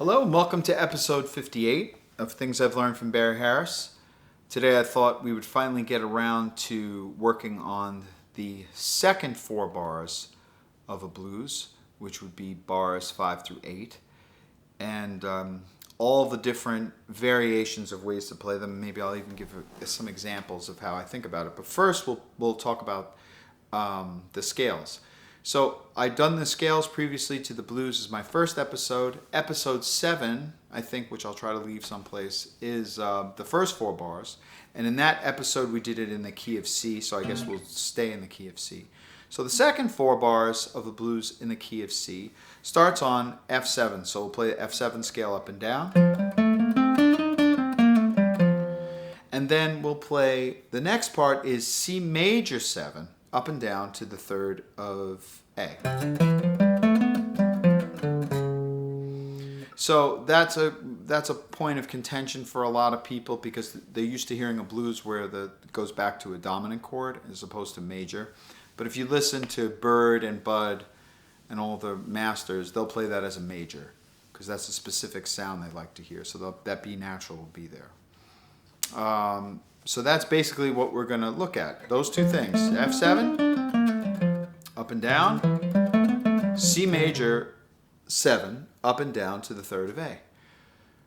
Hello and welcome to episode 58 of Things I've Learned from Barry Harris. Today I thought we would finally get around to working on the second 4 bars of a blues, which would be bars 5 through 8, and all the different variations of ways to play them. Maybe I'll even give some examples of how I think about it. But first we'll talk about the scales. So I've done the scales previously to the blues as my first episode. Episode 7, I think, which I'll try to leave someplace, is the first 4 bars. And in that episode we did it in the key of C, so I guess we'll stay in the key of C. So the second 4 bars of the blues in the key of C starts on F7. So we'll play the F7 scale up and down. And then we'll play, the next part is C major 7. Up and down to the 3rd of A. So that's a point of contention for a lot of people because they're used to hearing a blues where it goes back to a dominant chord as opposed to major. But if you listen to Bird and Bud and all the masters, they'll play that as a major because that's a specific sound they like to hear. So that B natural will be there. So that's basically what we're going to look at. Those two things. F7, up and down. C major 7, up and down to the 3rd of A.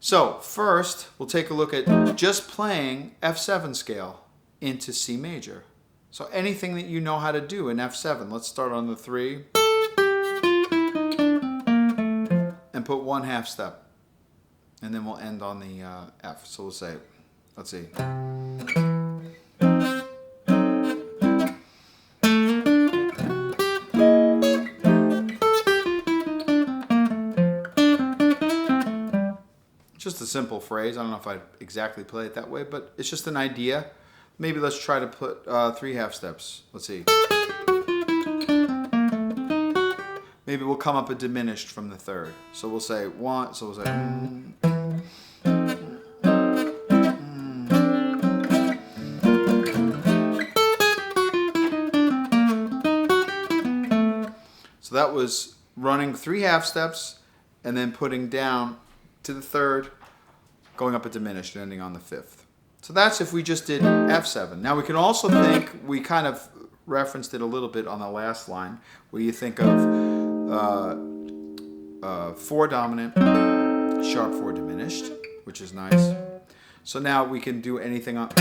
So first, we'll take a look at just playing F7 scale into C major. So anything that you know how to do in F7. Let's start on the 3. And put 1 half step. And then we'll end on the F. So we'll say, let's see. Just a simple phrase. I don't know if I'd exactly play it that way, but it's just an idea. Maybe let's try to put 3 half steps. Let's see. Maybe we'll come up a diminished from the 3rd. So we'll say 1. So we'll say. So that was running 3 half steps and then putting down to the 3rd, going up a diminished and ending on the 5th. So that's if we just did F7. Now we can also think, we kind of referenced it a little bit on the last line, where you think of 4 dominant, sharp 4 diminished, which is nice. So now we can do anything on.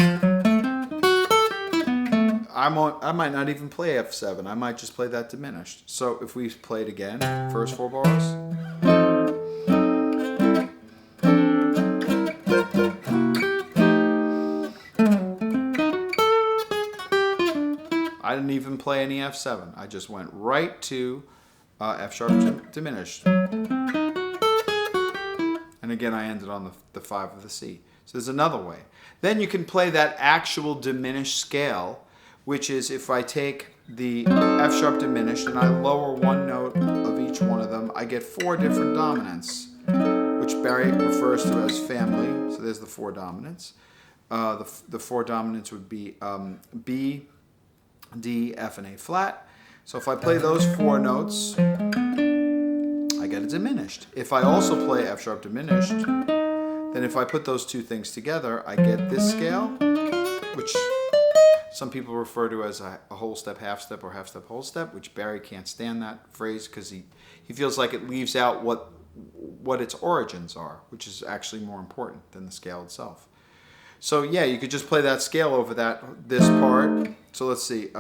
I might not even play F7. I might just play that diminished. So if we play it again, first 4 bars. I didn't even play any F7. I just went right to F sharp diminished. And again, I ended on the 5 of the C. So there's another way. Then you can play that actual diminished scale, which is if I take the F sharp diminished and I lower 1 note of each one of them, I get 4 different dominants, which Barry refers to as family. So there's the 4 dominants. The 4 dominants would be B, D, F, and A flat. So if I play those 4 notes, I get a diminished. If I also play F sharp diminished, then if I put those 2 things together, I get this scale, which some people refer to as a whole step, half step, or half step, whole step, which Barry can't stand that phrase because he feels like it leaves out what its origins are, which is actually more important than the scale itself. So yeah, you could just play that scale over this part. So let's see.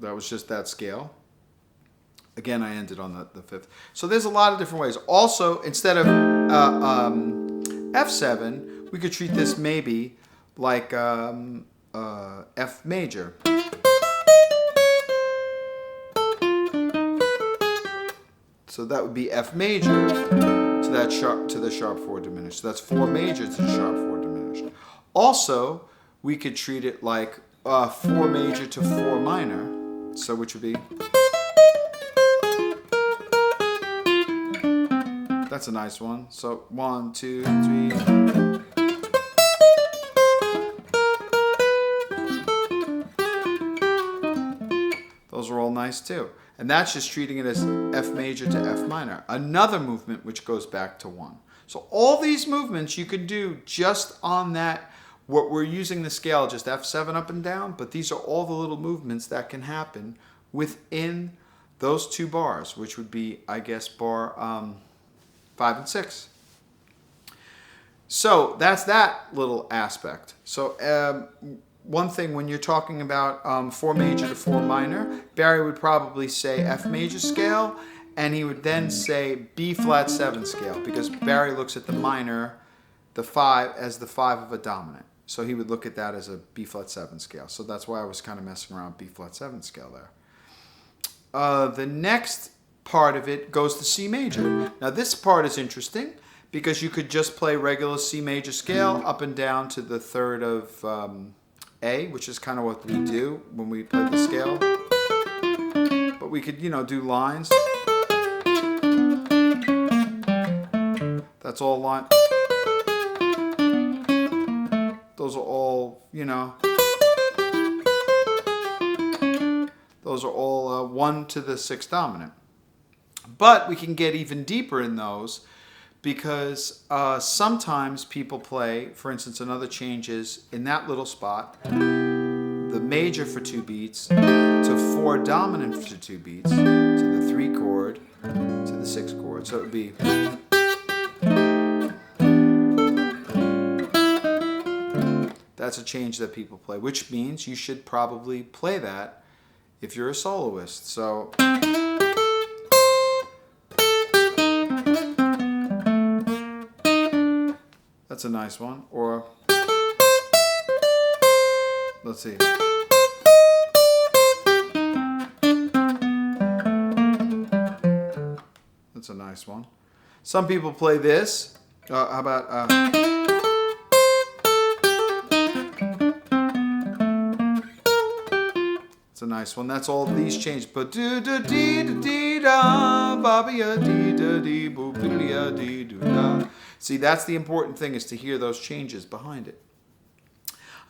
That was just that scale. Again, I ended on the 5th. So there's a lot of different ways. Also, instead of F7, we could treat this maybe like F major. So that would be F major to the sharp 4 diminished. So that's 4 major to the sharp 4 diminished. Also, we could treat it like 4 major to 4 minor. So which would be. That's a nice one. So 1, 2, 3. nice too. And that's just treating it as F major to F minor. Another movement which goes back to 1. So all these movements you could do just on that. What we're using the scale just F7 up and down, but these are all the little movements that can happen within those 2 bars, which would be, I guess, bar 5 and 6. So that's that little aspect. So one thing when you're talking about 4 major to 4 minor, Barry would probably say F major scale, and he would then say B flat 7 scale, because Barry looks at the minor, the 5, as the 5 of a dominant. So he would look at that as a B flat 7 scale. So that's why I was kind of messing around B flat 7 scale there. The next part of it goes to C major. Now this part is interesting because you could just play regular C major scale up and down to the 3rd of A, which is kind of what we do when we play the scale. But we could, do lines. That's all line. Those are all, those are all 1 to the 6th dominant. But we can get even deeper in those because sometimes people play, for instance, another change is in that little spot, the major for 2 beats to 4 dominant for 2 beats to the 3 chord to the 6 chord. So it would be... That's a change that people play, which means you should probably play that if you're a soloist. So that's a nice one. Or let's see. That's a nice one. Some people play this. How about... a nice one. That's all these changes. But do do dee da dee da ba ya dee da dee boo ya dee do da. See, that's the important thing, is to hear those changes behind it.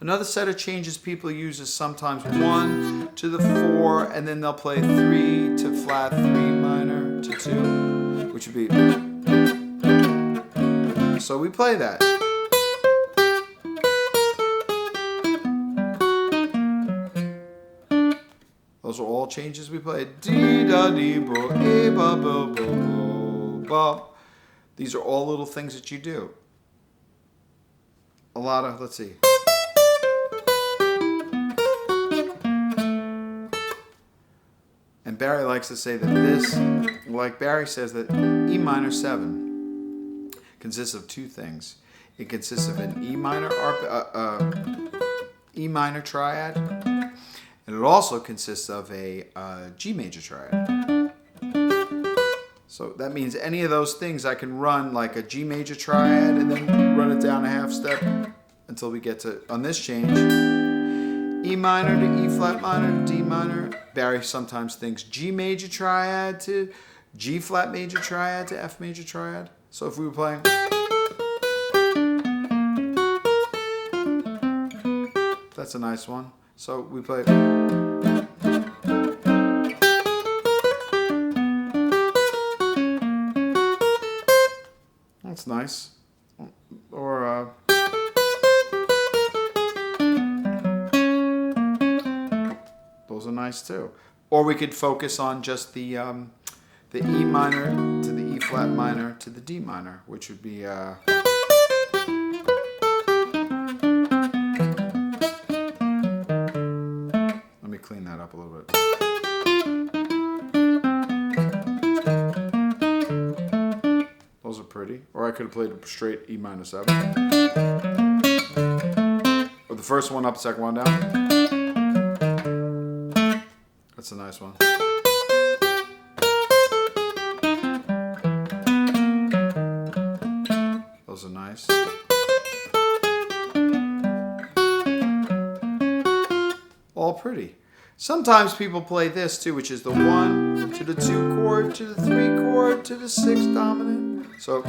Another set of changes people use is sometimes 1 to the 4, and then they'll play 3 to flat 3 minor to 2, which would be... So we play that. Those are all changes we play. Dee da dee bo e ba bo bo bo ba. These are all little things that you do. A lot of, let's see. And Barry likes to say that this, like Barry says, that E minor 7 consists of 2 things. It consists of an E minor triad, and it also consists of a G major triad. So that means any of those things I can run like a G major triad and then run it down a half step until we get to, on this change, E minor to E flat minor to D minor. Barry sometimes thinks G major triad to G flat major triad to F major triad. So if we were playing... That's a nice one. So we play... That's nice. Or... Those are nice too. Or we could focus on just the E minor to the E flat minor to the D minor, which would be... Let me clean that up a little bit. Those are pretty. Or I could have played a straight E minor 7. Or the first one up, second one down. That's a nice one. Those are nice. All pretty. Sometimes people play this too, which is the 1 to the 2 chord to the 3 chord to the 6 dominant. So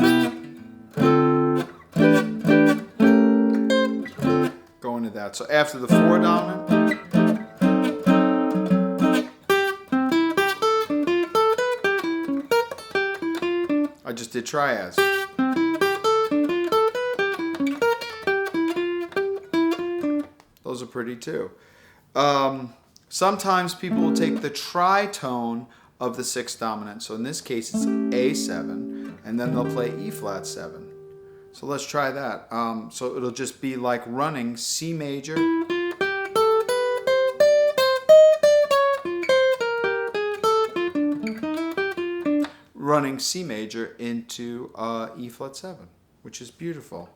go into that. So after the 4 dominant, did triads. Those are pretty too. Sometimes people will take the tritone of the sixth dominant. So in this case, it's A7, and then they'll play E flat 7. So let's try that. So it'll just be like running C major, running C major into E flat 7, which is beautiful.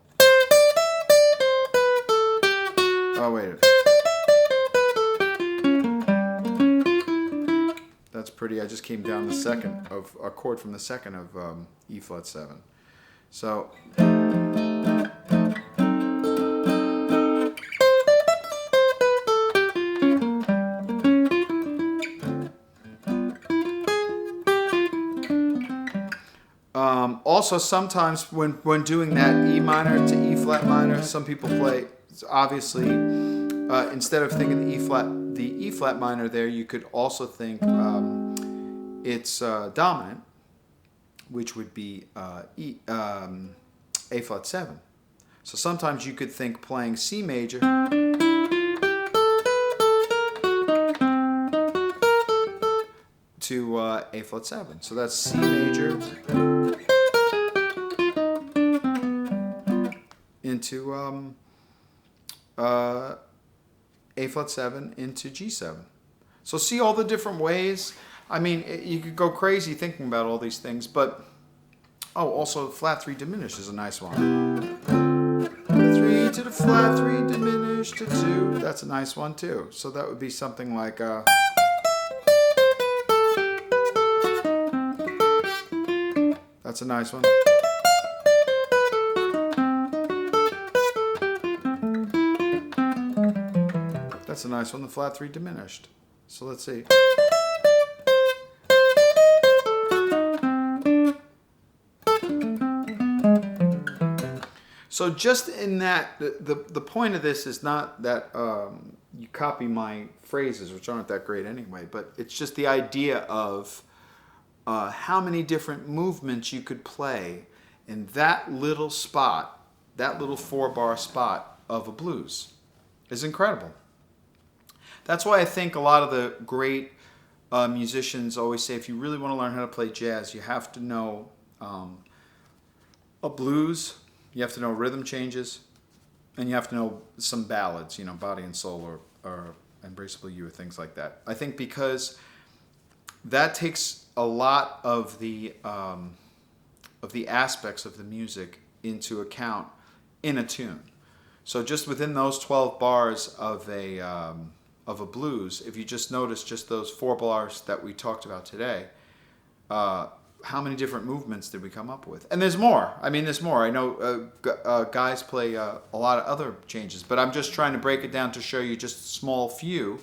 Oh, wait. That's pretty. I just came down the second of a chord from the second of E flat 7. So also sometimes when doing that E minor to E flat minor, some people play, obviously, instead of thinking the E flat minor there, you could also think it's dominant, which would be A flat 7. So sometimes you could think playing C major to A flat 7. So that's C major into A flat 7 into G7. So see all the different ways. I mean, you could go crazy thinking about all these things, but also flat 3 diminished is a nice one. 3 to the flat 3 diminished to 2. That's a nice one too. So that would be something like that's a nice one. That's a nice one, the flat 3 diminished. So let's see. So just in that, the point of this is not that you copy my phrases, which aren't that great anyway, but it's just the idea of how many different movements you could play in that little spot, that little 4-bar spot of a blues is incredible. That's why I think a lot of the great musicians always say if you really want to learn how to play jazz, you have to know a blues, you have to know rhythm changes, and you have to know some ballads, Body and Soul or Embraceable You or things like that. I think because that takes a lot of the aspects of the music into account in a tune. So just within those 12 bars of a blues, if you just notice just those 4 bars that we talked about today, how many different movements did we come up with? And there's more. I mean, there's more. I know guys play a lot of other changes, but I'm just trying to break it down to show you just a small few.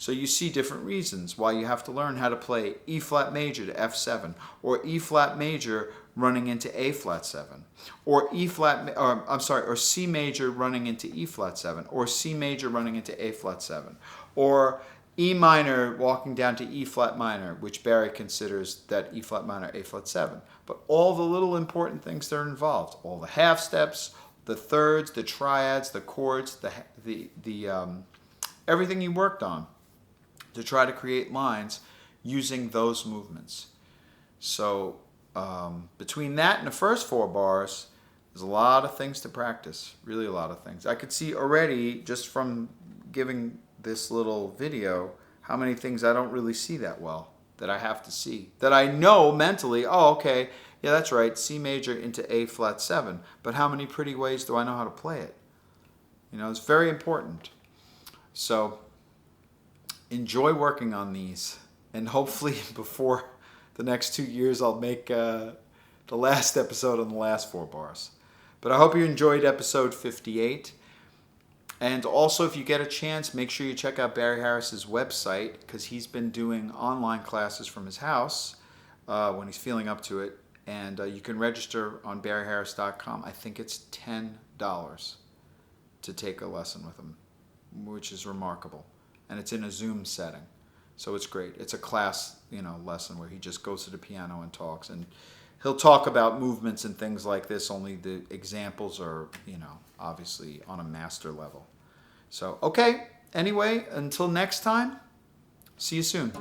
So you see different reasons why you have to learn how to play E flat major to F7, or E flat major running into A flat 7, or or C major running into E flat 7, or C major running into A flat 7, or E minor walking down to E flat minor, which Barry considers that E flat minor, A flat 7. But all the little important things that are involved, all the half steps, the thirds, the triads, the chords, the everything you worked on to try to create lines using those movements. So between that and the first 4 bars, there's a lot of things to practice, really a lot of things. I could see already just from giving this little video how many things I don't really see that well, that I have to see, that I know mentally, okay, yeah, that's right, C major into A flat 7, but how many pretty ways do I know how to play it? It's very important. So enjoy working on these, and hopefully before the next 2 years I'll make the last episode on the last 4 bars. But I hope you enjoyed episode 58. And also, if you get a chance, make sure you check out Barry Harris's website, because he's been doing online classes from his house when he's feeling up to it. And you can register on barryharris.com. I think it's $10 to take a lesson with him, which is remarkable. And it's in a Zoom setting. So it's great. It's a class, lesson where he just goes to the piano and talks. And he'll talk about movements and things like this, only the examples are, obviously on a master level. So, okay, anyway, until next time, see you soon.